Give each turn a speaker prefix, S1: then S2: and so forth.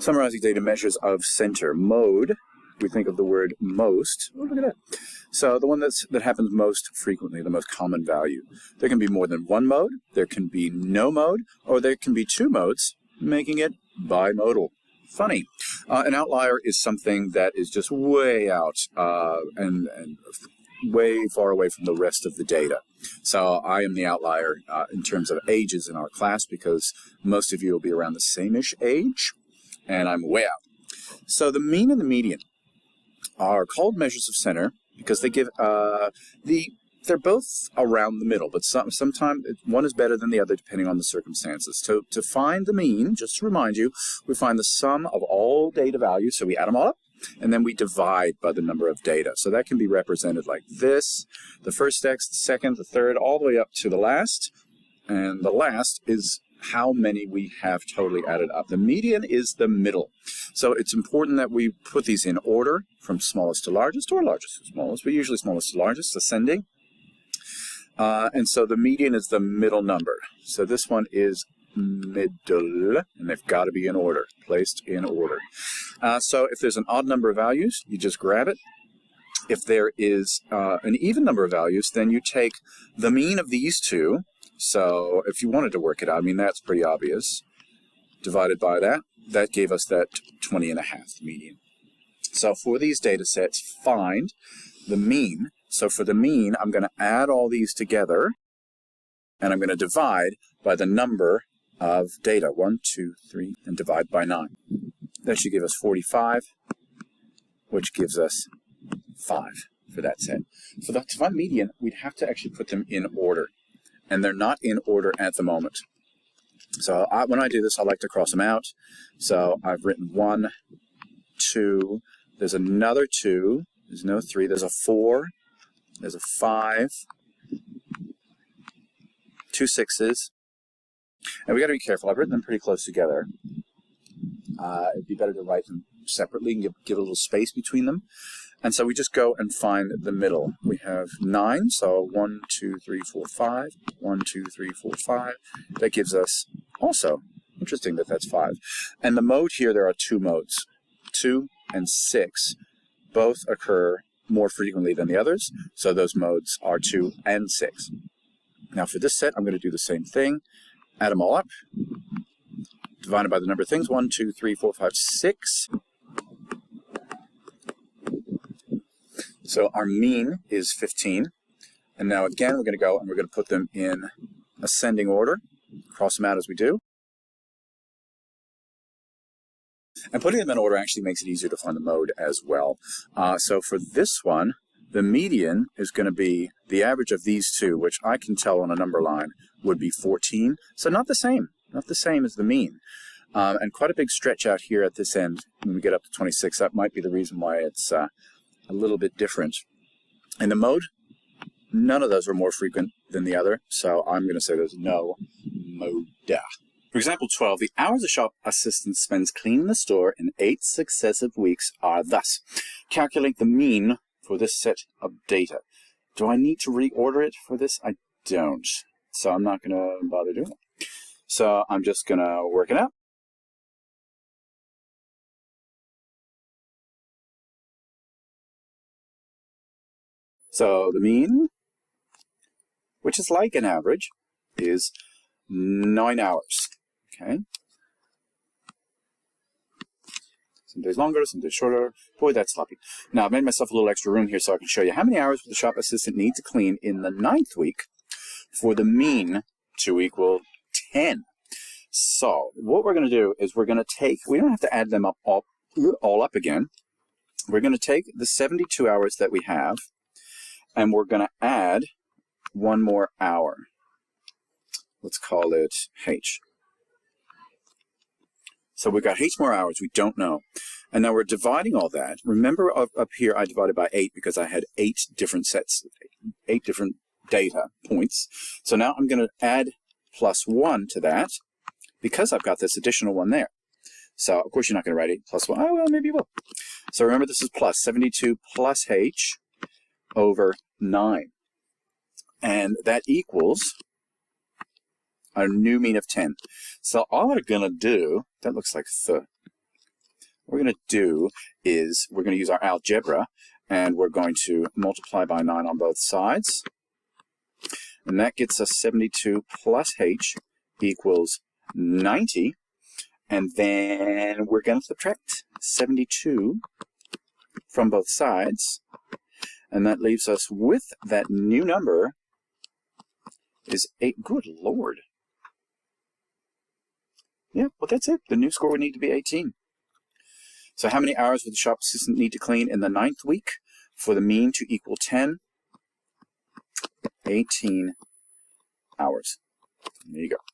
S1: Summarizing data measures of center. Mode, we think of the word most. Oh, look at that. So the one that happens most frequently, the most common value. There can be more than one mode, there can be no mode, or there can be two modes, making it bimodal. Funny. An outlier is something that is just way out and way far away from the rest of the data. So I am the outlier in terms of ages in our class, because most of you will be around the same-ish age, and I'm way out. So the mean and the median are called measures of center because they give they're both around the middle, but sometimes one is better than the other depending on the circumstances. To find the mean, just to remind you, we find the sum of all data values, so we add them all up, and then we divide by the number of data. So that can be represented like this: the first x, the second, the third, all the way up to the last, and the last is how many we have totally added up. The median is the middle. So it's important that we put these in order from smallest to largest, or largest to smallest, but usually smallest to largest, ascending. And so the median is the middle number. So this one is middle, and they've got to be in order, placed in order. So if there's an odd number of values, you just grab it. If there is an even number of values, then you take the mean of these two. So if you wanted to work it out, I mean, that's pretty obvious. Divided by that, that gave us that 20.5 median. So for these data sets, find the mean. So for the mean, I'm going to add all these together, and I'm going to divide by the number of data, 1, 2, 3, and divide by 9. That should give us 45, which gives us 5 for that set. So to find median, we'd have to actually put them in order, and they're not in order at the moment. So when I do this, I like to cross them out. So I've written 1, 2, there's another 2, there's no 3, there's a 4, there's a 5, 2 6s, and we got to be careful. I've written them pretty close together. It'd be better to write them separately and give a little space between them. And so we just go and find the middle. We have 9, so 1, 2, 3, 4, 5. 1, 2, 3, 4, 5. That gives us also, interesting that that's 5. And the mode here, there are 2 modes. 2 and 6 both occur more frequently than the others, so those modes are 2 and 6. Now for this set, I'm going to do the same thing. Add them all up, divided by the number of things, 1, 2, 3, 4, 5, 6. So our mean is 15. And now again, we're going to go and we're going to put them in ascending order, cross them out as we do. And putting them in order actually makes it easier to find the mode as well. So for this one, the median is going to be the average of these two, which I can tell on a number line would be 14. So not the same as the mean. And quite a big stretch out here at this end when we get up to 26. That might be the reason why it's a little bit different. In the mode, none of those are more frequent than the other, so I'm going to say there's no mode. For example 12, the hours a shop assistant spends cleaning the store in 8 successive weeks are thus. Calculate the mean for this set of data. Do I need to reorder it for this? I don't. So I'm not going to bother doing it. So I'm just going to work it out. So the mean, which is like an average, is 9 hours. Okay. Some days longer, some days shorter. Boy, that's sloppy. Now, I've made myself a little extra room here so I can show you how many hours would the shop assistant need to clean in the 9th week for the mean to equal 10. So what we're going to do is we're going to take, we don't have to add them up all up again. We're going to take the 72 hours that we have, and we're going to add one more hour. Let's call it H. So we've got H more hours we don't know. And now we're dividing all that. Remember up here I divided by 8 because I had 8 different sets, 8 different data points. So now I'm going to add +1 to that because I've got this additional one there. So of course you're not going to write 8 + 1. Oh, well, maybe you will. So remember this is plus 72 plus H over 9. And that equals our new mean of 10. So all we're going to do, that looks like th. What we're going to do is we're going to use our algebra, and we're going to multiply by 9 on both sides. And that gets us 72 plus h equals 90. And then we're going to subtract 72 from both sides. And that leaves us with that new number is 8. Good Lord. Yeah, well, that's it. The new score would need to be 18. So how many hours would the shop assistant need to clean in the 9th week for the mean to equal 10? 18 hours. There you go.